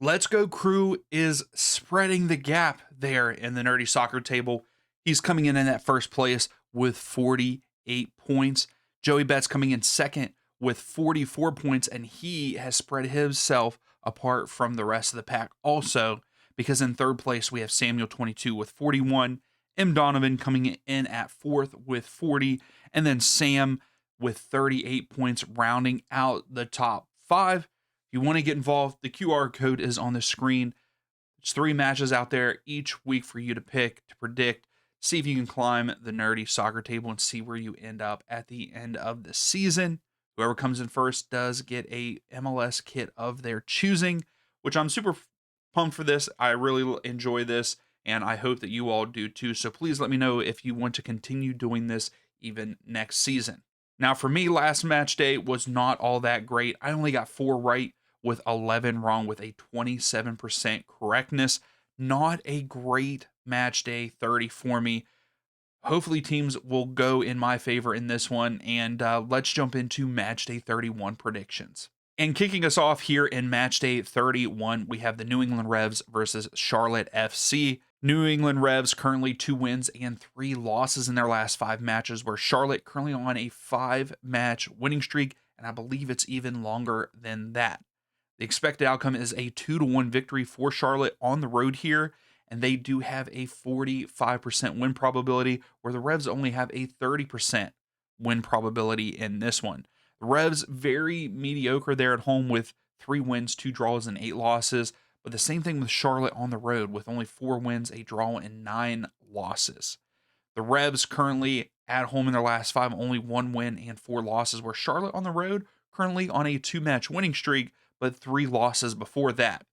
Let's Go Crew is spreading the gap there in the Nerdy Soccer table. He's coming in at first place with 48 points. Joey Betts coming in second with 44 points, and he has spread himself apart from the rest of the pack also, because in third place we have Samuel 22 with 41, M. Donovan coming in at fourth with 40, and then Sam with 38 points rounding out the top five. If you want to get involved, the QR code is on the screen. There's three matches out there each week for you to pick, to predict, see if you can climb the Nerdy Soccer table and see where you end up at the end of the season. Whoever comes in first does get a MLS kit of their choosing, which I'm super pumped for this. I really enjoy this, and I hope that you all do too. So please let me know if you want to continue doing this even next season. Now, for me, last match day was not all that great. I only got 4 right with 11 wrong with a 27% correctness. Not a great match day 30 for me. Hopefully, teams will go in my favor in this one. And let's jump into match day 31 predictions. And kicking us off here in match day 31, we have the New England Revs versus Charlotte FC. New England Revs currently 2 wins and 3 losses in their last 5 matches, where Charlotte currently on a 5-match winning streak, and I believe it's even longer than that. The expected outcome is a 2-1 victory for Charlotte on the road here, and they do have a 45% win probability, where the Revs only have a 30% win probability in this one. The Revs very mediocre there at home with 3 wins, 2 draws, and 8 losses, but the same thing with Charlotte on the road with only 4 wins, a draw, and 9 losses. The Revs currently at home in their last 5, only 1 win and 4 losses, where Charlotte on the road currently on a 2-match winning streak, but 3 losses before that.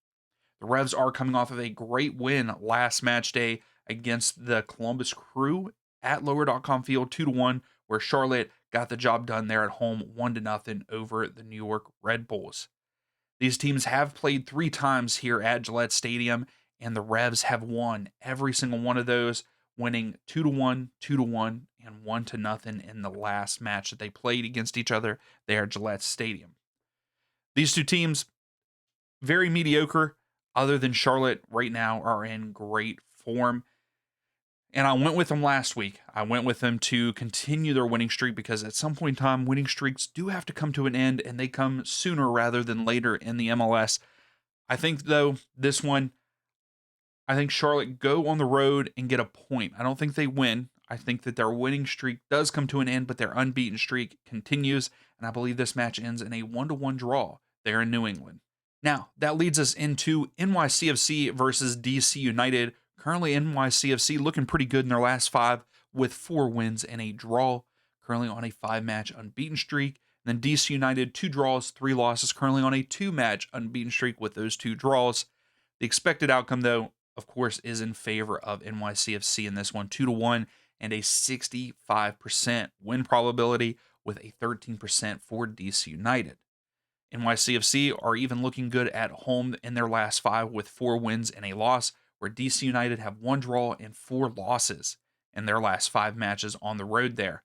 The Revs are coming off of a great win last match day against the Columbus Crew at Lower.com Field 2-1, where Charlotte got the job done there at home 1-0 over the New York Red Bulls. These teams have played 3 times here at Gillette Stadium, and the Revs have won every single one of those, winning 2-1, 2-1, and 1-0 in the last match that they played against each other there at Gillette Stadium. These two teams, very mediocre, other than Charlotte right now, are in great form. And I went with them last week. I went with them to continue their winning streak because at some point in time, winning streaks do have to come to an end, and they come sooner rather than later in the MLS. I think, though, this one, I think Charlotte go on the road and get a point. I don't think they win. I think that their winning streak does come to an end, but their unbeaten streak continues, and I believe this match ends in a 1-1 draw there in New England. Now, that leads us into NYCFC versus DC United. Currently, NYCFC looking pretty good in their last 5 with 4 wins and a draw. Currently on a 5-match unbeaten streak. And then DC United, 2 draws, 3 losses. Currently on a 2-match unbeaten streak with those 2 draws. The expected outcome, though, of course, is in favor of NYCFC in this one, 2-1 and a 65% win probability with a 13% for DC United. NYCFC are even looking good at home in their last 5 with 4 wins and a loss, where DC United have 1 draw and 4 losses in their last 5 matches on the road there.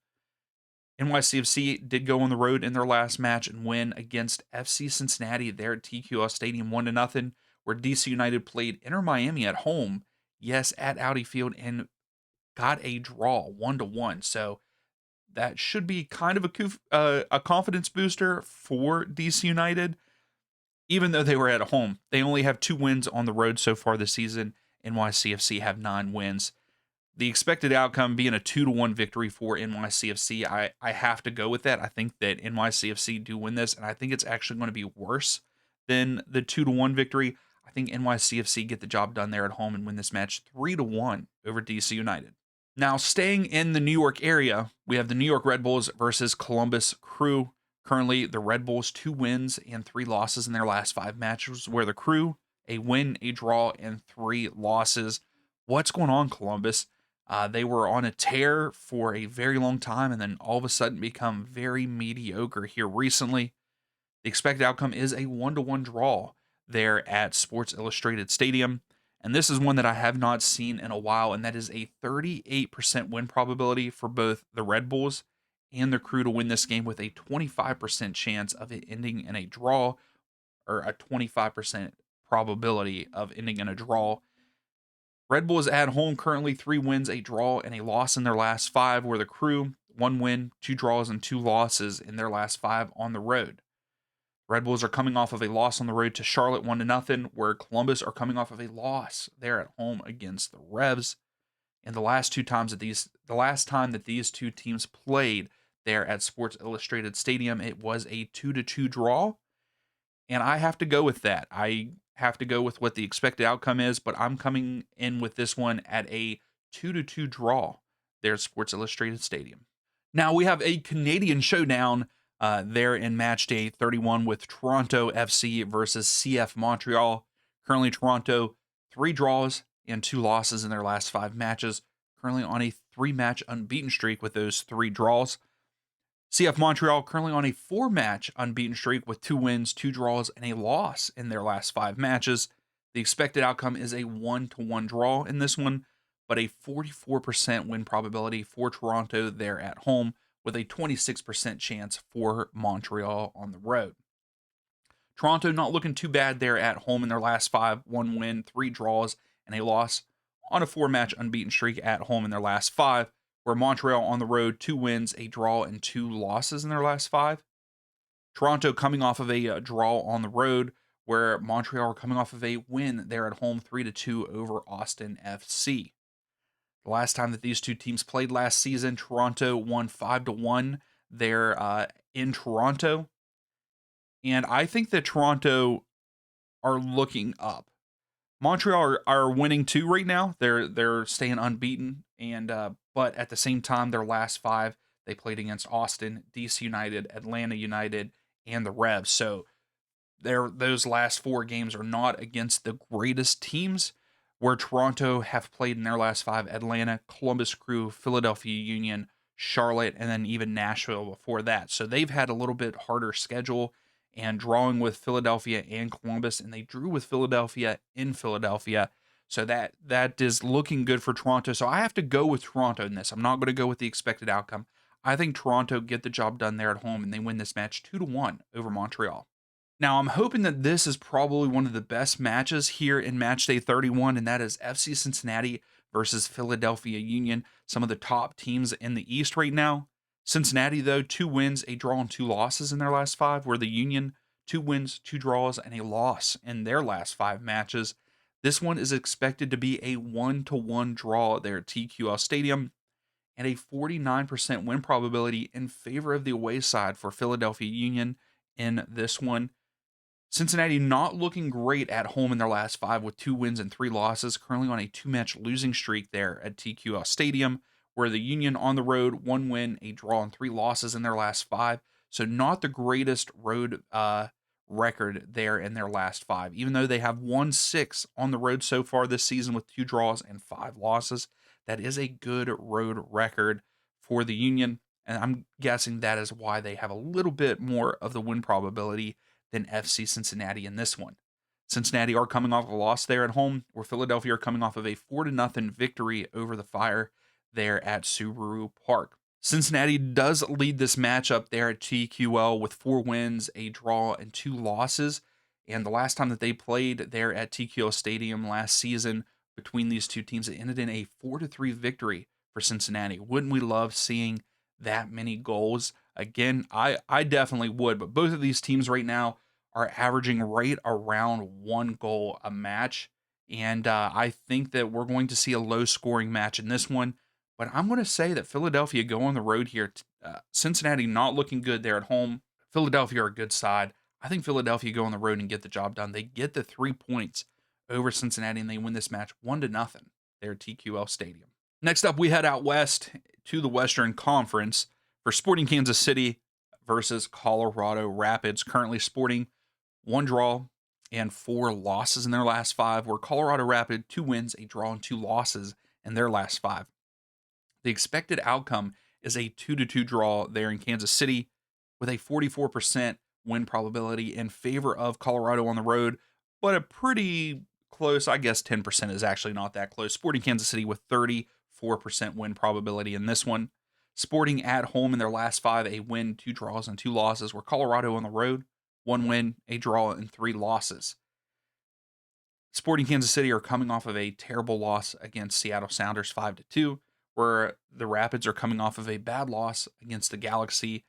NYCFC did go on the road in their last match and win against FC Cincinnati there at TQL Stadium 1-0, where DC United played Inter Miami at home, yes, at Audi Field, and got a draw 1-1. So that should be kind of a confidence booster for DC United, even though they were at home. They only have 2 wins on the road so far this season. NYCFC have 9 wins. The expected outcome being a 2-1 victory for NYCFC, I have to go with that. I think that NYCFC do win this, and I think it's actually going to be worse than the 2-1 victory. I think NYCFC get the job done there at home and win this match 3-1 over DC United. Now, staying in the New York area, we have the New York Red Bulls versus Columbus Crew. Currently, the Red Bulls 2 wins and 3 losses in their last 5 matches, where the Crew, a win, a draw, and 3 losses. What's going on, Columbus? They were on a tear for a very long time and then all of a sudden become very mediocre here recently. The expected outcome is a 1-1 draw there at Sports Illustrated Stadium. And this is one that I have not seen in a while, and that is a 38% win probability for both the Red Bulls and the Crew to win this game, with a 25% chance of it ending in a draw, or a 25% probability of ending in a draw. Red Bull is at home currently 3 wins, a draw, and a loss in their last 5, where the Crew 1 win, 2 draws, and 2 losses in their last 5 on the road. Red Bulls are coming off of a loss on the road to Charlotte 1-0, where Columbus are coming off of a loss there at home against the Revs. And the last time that these two teams played there at Sports Illustrated Stadium, it was a 2-2 draw. And I have to go with that. I have to go with what the expected outcome is, but I'm coming in with this one at a 2-2 draw there at Sports Illustrated Stadium. Now we have a Canadian showdown there in match day 31 with Toronto FC versus CF Montreal. Currently, Toronto 3 draws and 2 losses in their last 5 matches. Currently on a 3-match unbeaten streak with those 3 draws. CF Montreal currently on a 4-match unbeaten streak with 2 wins, 2 draws, and a loss in their last 5 matches. The expected outcome is a 1-1 draw in this one, but a 44% win probability for Toronto there at home, with a 26% chance for Montreal on the road. Toronto not looking too bad there at home in their last 5, 1 win, 3 draws, and a loss on a 4-match unbeaten streak at home in their last 5, where Montreal on the road, 2 wins, a draw, and 2 losses in their last 5. Toronto coming off of a draw on the road, where Montreal are coming off of a win there at home, 3-2 over Austin FC. The last time that these two teams played last season, Toronto won 5-1 there in Toronto. And I think that Toronto are looking up. Montreal are winning too right now. They're staying unbeaten, and but at the same time, their last 5 they played against Austin, DC United, Atlanta United, and the Revs. So those last 4 games are not against the greatest teams. Where Toronto have played in their last 5: Atlanta, Columbus Crew, Philadelphia Union, Charlotte, and then even Nashville before that. So they've had a little bit harder schedule and drawing with Philadelphia and Columbus, and they drew with Philadelphia in Philadelphia. So that is looking good for Toronto. So I have to go with Toronto in this. I'm not going to go with the expected outcome. I think Toronto get the job done there at home, and they win this match 2-1 over Montreal. Now, I'm hoping that this is probably one of the best matches here in match day 31, and that is FC Cincinnati versus Philadelphia Union, some of the top teams in the East right now. Cincinnati, though, 2 wins, a draw, and 2 losses in their last 5, where the Union, 2 wins, 2 draws, and a loss in their last 5 matches. This one is expected to be a 1-1 draw there at TQL Stadium, and a 49% win probability in favor of the away side for Philadelphia Union in this one. Cincinnati not looking great at home in their last 5 with 2 wins and 3 losses, currently on a 2-match losing streak there at TQL Stadium, where the Union on the road, 1 win, a draw, and 3 losses in their last 5. So not the greatest road record there in their last 5, even though they have won 6 on the road so far this season with 2 draws and 5 losses. That is a good road record for the Union, and I'm guessing that is why they have a little bit more of the win probability than FC Cincinnati in this one. Cincinnati are coming off a loss there at home, where Philadelphia are coming off of a 4-0 victory over the Fire there at Subaru Park. Cincinnati does lead this matchup there at TQL with 4 wins, a draw, and 2 losses. And the last time that they played there at TQL Stadium last season between these two teams, it ended in a 4-3 victory for Cincinnati. Wouldn't we love seeing that many goals? Again, I definitely would, but both of these teams right now are averaging right around 1 goal a match. And I think that we're going to see a low scoring match in this one. But I'm going to say that Philadelphia go on the road here. Cincinnati not looking good there at home. Philadelphia are a good side. I think Philadelphia go on the road and get the job done. They get the 3 points over Cincinnati, and they win this match 1-0 there at TQL Stadium. Next up, we head out west to the Western Conference for Sporting Kansas City versus Colorado Rapids, currently sporting 1 draw and 4 losses in their last 5, where Colorado Rapids 2 wins, a draw, and 2 losses in their last 5. The expected outcome is a 2-2 draw there in Kansas City, with a 44% win probability in favor of Colorado on the road, but a pretty close, I guess 10% is actually not that close. Sporting Kansas City with 34% win probability in this one. Sporting at home in their last 5, a win, 2 draws, and 2 losses, where Colorado on the road, 1 win, a draw, and 3 losses. Sporting Kansas City are coming off of a terrible loss against Seattle Sounders 5-2, where the Rapids are coming off of a bad loss against the Galaxy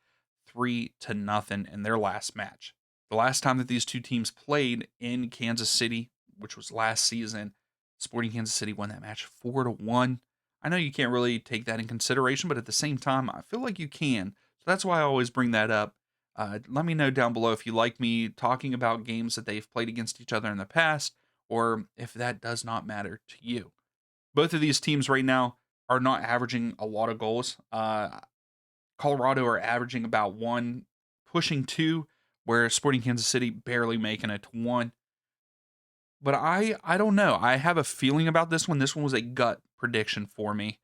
3-0 in their last match. The last time that these two teams played in Kansas City, which was last season, Sporting Kansas City won that match 4-1. I know you can't really take that in consideration, but at the same time, I feel like you can. So that's why I always bring that up. Let me know down below if you like me talking about games that they've played against each other in the past, or if that does not matter to you. Both of these teams right now are not averaging a lot of goals. Colorado are averaging about one, pushing two, where Sporting Kansas City barely making it to one. But I don't know. I have a feeling about this one. This one was a gut prediction for me.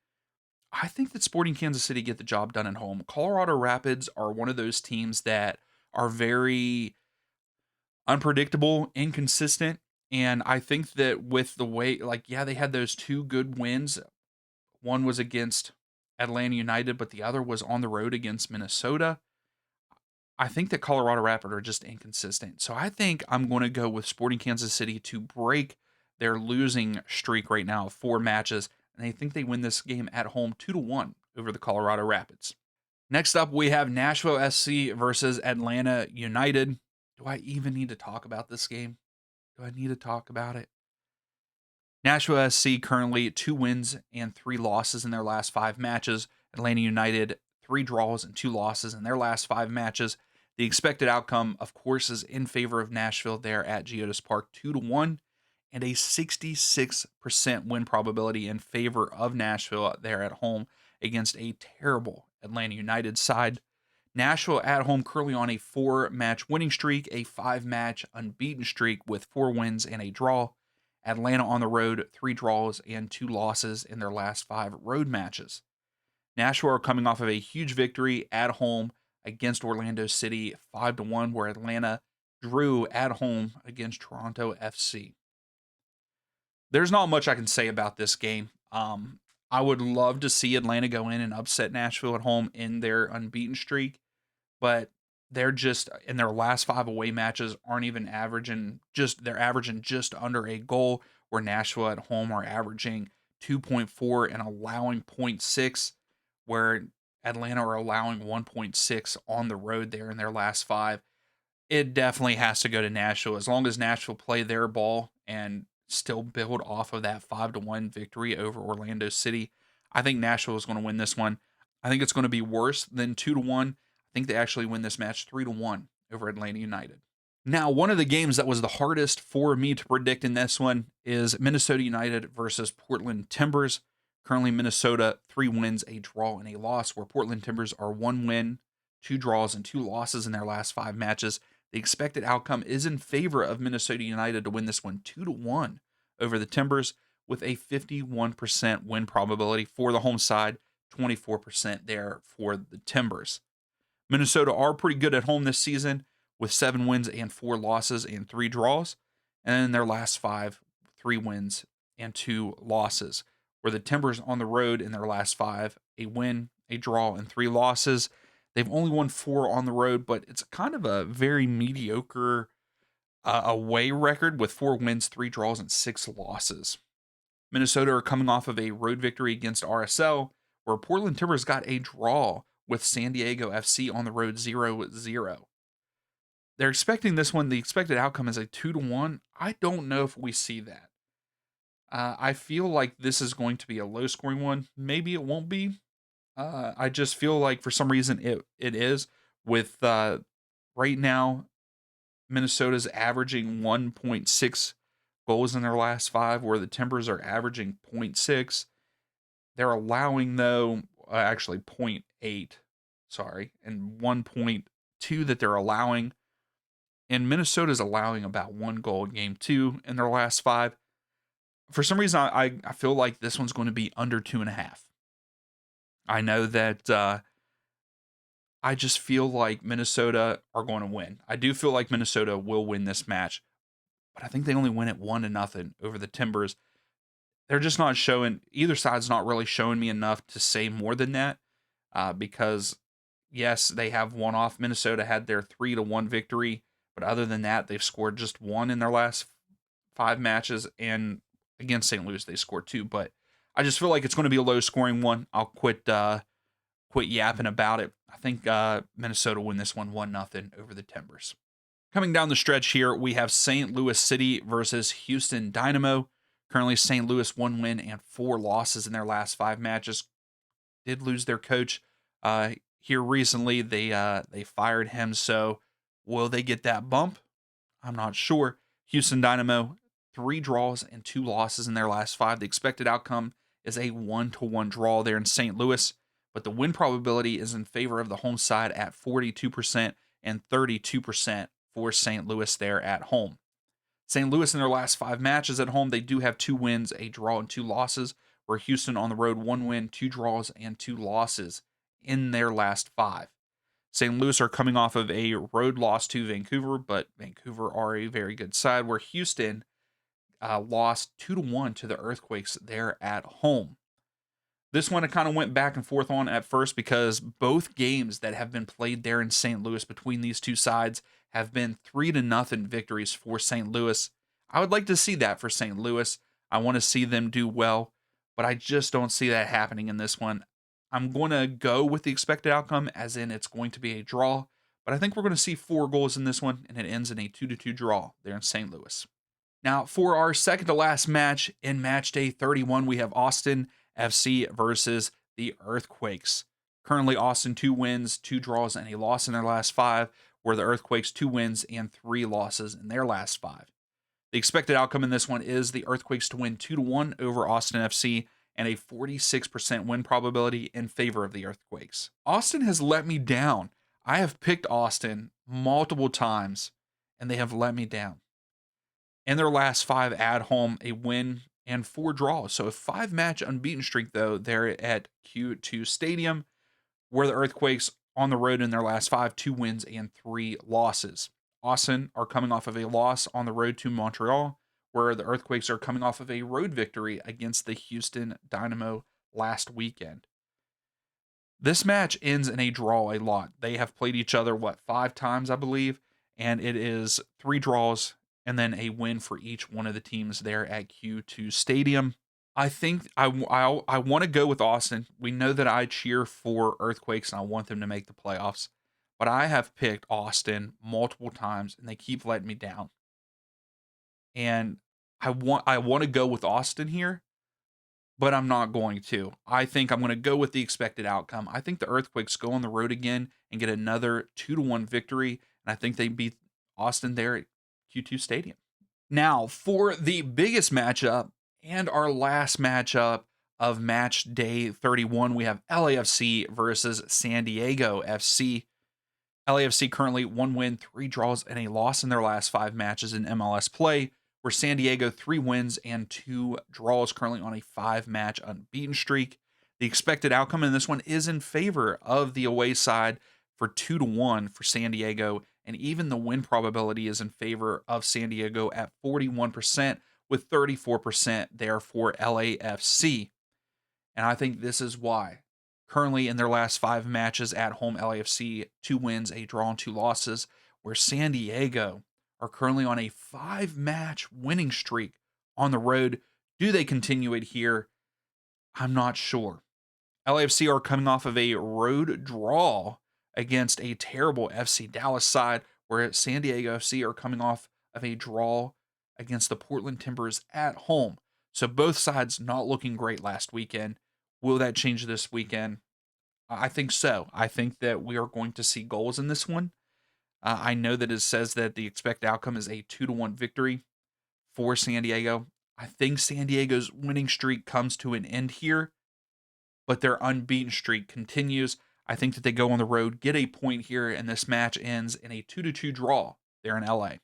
I think that Sporting Kansas City get the job done at home. Colorado Rapids are one of those teams that are very unpredictable, inconsistent, and I think that with the way, like, yeah, they had those two good wins. One was against Atlanta United, but the other was on the road against Minnesota. I think that Colorado Rapids are just inconsistent. So I think I'm going to go with Sporting Kansas City to break their losing streak right now of 4 matches. And I think they win this game at home 2-1 over the Colorado Rapids. Next up, we have Nashville SC versus Atlanta United. Do I even need to talk about this game? Do I need to talk about it? Nashville SC currently 2 wins and 3 losses in their last 5 matches. Atlanta United 3 draws and 2 losses in their last 5 matches. The expected outcome, of course, is in favor of Nashville there at Geodis Park 2-1, and a 66% win probability in favor of Nashville there at home against a terrible Atlanta United side. Nashville at home currently on a 4-match winning streak, a 5-match unbeaten streak with 4 wins and a draw. Atlanta on the road, 3 draws and 2 losses in their last 5 road matches. Nashville are coming off of a huge victory at home against Orlando City, 5-1, where Atlanta drew at home against Toronto FC. There's not much I can say about this game. I would love to see Atlanta go in and upset Nashville at home in their unbeaten streak, but they're just in their last 5 away matches aren't even averaging they're averaging just under a goal, where Nashville at home are averaging 2.4 and allowing 0.6, where Atlanta are allowing 1.6 on the road there in their last 5. It definitely has to go to Nashville. As long as Nashville play their ball and still build off of that 5-1 victory over Orlando City, I think Nashville is going to win this one. I think it's going to be worse than 2-1. I think they actually win this match 3-1 over Atlanta United. Now, one of the games that was the hardest for me to predict in this one is Minnesota United versus Portland Timbers. Currently, Minnesota 3 wins, a draw, and a loss, where Portland Timbers are 1 win, 2 draws, and 2 losses in their last 5 matches. The expected outcome is in favor of Minnesota United to win this one 2-1 over the Timbers, with a 51% win probability for the home side, 24% there for the Timbers. Minnesota are pretty good at home this season with 7 wins and 4 losses and 3 draws. And in their last 5, 3 wins and 2 losses. Where the Timbers on the road in their last 5, a win, a draw, and 3 losses. They've only won 4 on the road, but it's kind of a very mediocre away record with 4 wins, 3 draws, and 6 losses. Minnesota are coming off of a road victory against RSL, where Portland Timbers got a draw with San Diego FC on the road 0-0. They're expecting this one. The expected outcome is a 2-1. I don't know if we see that. I feel like this is going to be a low scoring one. Maybe it won't be. I just feel like for some reason it is. With right now, Minnesota's averaging 1.6 goals in their last 5, where the Timbers are averaging 0.6. They're allowing, though, actually 0.8, sorry, and 1.2 that they're allowing. And Minnesota's allowing about 1 goal in game 2 in their last 5. For some reason, I feel like this one's going to be under 2.5. I know that I just feel like Minnesota are going to win. I do feel like Minnesota will win this match, but I think they only win it 1-0 over the Timbers. They're just not showing, either side's not really showing me enough to say more than that, because yes, they have one off. Minnesota had their 3-1 victory, but other than that, they've scored just 1 in their last 5 matches, and against St. Louis, they scored 2. But I just feel like it's going to be a low scoring one. I'll quit yapping about it. I think Minnesota win this one 1-0 over the Timbers. Coming down the stretch here, we have St. Louis City versus Houston Dynamo. Currently, St. Louis 1 win and 4 losses in their last 5 matches. Did lose their coach here recently. They fired him, so will they get that bump? I'm not sure. Houston Dynamo, 3 draws and 2 losses in their last 5. The expected outcome is a 1-1 draw there in St. Louis, but the win probability is in favor of the home side at 42% and 32% for St. Louis there at home. St. Louis in their last 5 matches at home, they do have 2 wins, a draw, and 2 losses, where Houston on the road 1 win, 2 draws, and 2 losses in their last 5. St. Louis are coming off of a road loss to Vancouver, but Vancouver are a very good side, where Houston lost 2-1 to the Earthquakes there at home. This one I kind of went back and forth on at first because both games that have been played there in St. Louis between these two sides have been 3-0 victories for St. Louis. I would like to see that for St. Louis. I want to see them do well, but I just don't see that happening in this one. I'm going to go with the expected outcome, as in it's going to be a draw, but I think we're going to see 4 goals in this one, and it ends in a 2-2 draw there in St. Louis. Now, for our second to last match in match day 31, we have Austin FC versus the Earthquakes. Currently, Austin 2 wins, 2 draws, and a loss in their last 5, where the Earthquakes 2 wins and 3 losses in their last 5. The expected outcome in this one is the Earthquakes to win 2-1 over Austin FC and a 46% win probability in favor of the Earthquakes. Austin has let me down. I have picked Austin multiple times, and they have let me down. In their last 5 at home, a win and 4 draws. So a 5-match unbeaten streak, though, there at Q2 Stadium, where the Earthquakes on the road in their last 5, 2 wins and 3 losses. Austin are coming off of a loss on the road to Montreal, where the Earthquakes are coming off of a road victory against the Houston Dynamo last weekend. This match ends in a draw a lot. They have played each other, 5 times, I believe, and it is 3 draws and then a win for each one of the teams there at Q2 Stadium. I think I want to go with Austin. We know that I cheer for Earthquakes and I want them to make the playoffs, but I have picked Austin multiple times and they keep letting me down. And I want to go with Austin here, but I'm not going to. I think I'm going to go with the expected outcome. I think the Earthquakes go on the road again and get another 2-1 victory, and I think they beat Austin there at Q2 Stadium. Now, for the biggest matchup and our last matchup of match day 31, we have LAFC versus San Diego FC. LAFC currently 1 win, 3 draws, and a loss in their last 5 matches in MLS play, where San Diego 3 wins and 2 draws, currently on a 5-match unbeaten streak. The expected outcome in this one is in favor of the away side for 2-1 for San Diego, and even the win probability is in favor of San Diego at 41%, with 34% there for LAFC. And I think this is why. Currently in their last 5 matches at home, LAFC 2 wins, a draw, and 2 losses, where San Diego are currently on a 5-match winning streak on the road. Do they continue it here? I'm not sure. LAFC are coming off of a road draw against a terrible FC Dallas side, where San Diego FC are coming off of a draw against the Portland Timbers at home. So both sides not looking great last weekend. Will that change this weekend? I think so. I think that we are going to see goals in this one. I know that it says that the expected outcome is a 2-1 victory for San Diego. I think San Diego's winning streak comes to an end here, but their unbeaten streak continues. I think that they go on the road, get a point here, and this match ends in a 2-2 draw there in LA.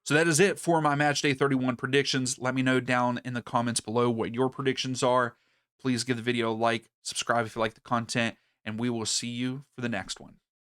So that is it for my match day 31 predictions. Let me know down in the comments below what your predictions are. Please give the video a like, subscribe if you like the content, and we will see you for the next one.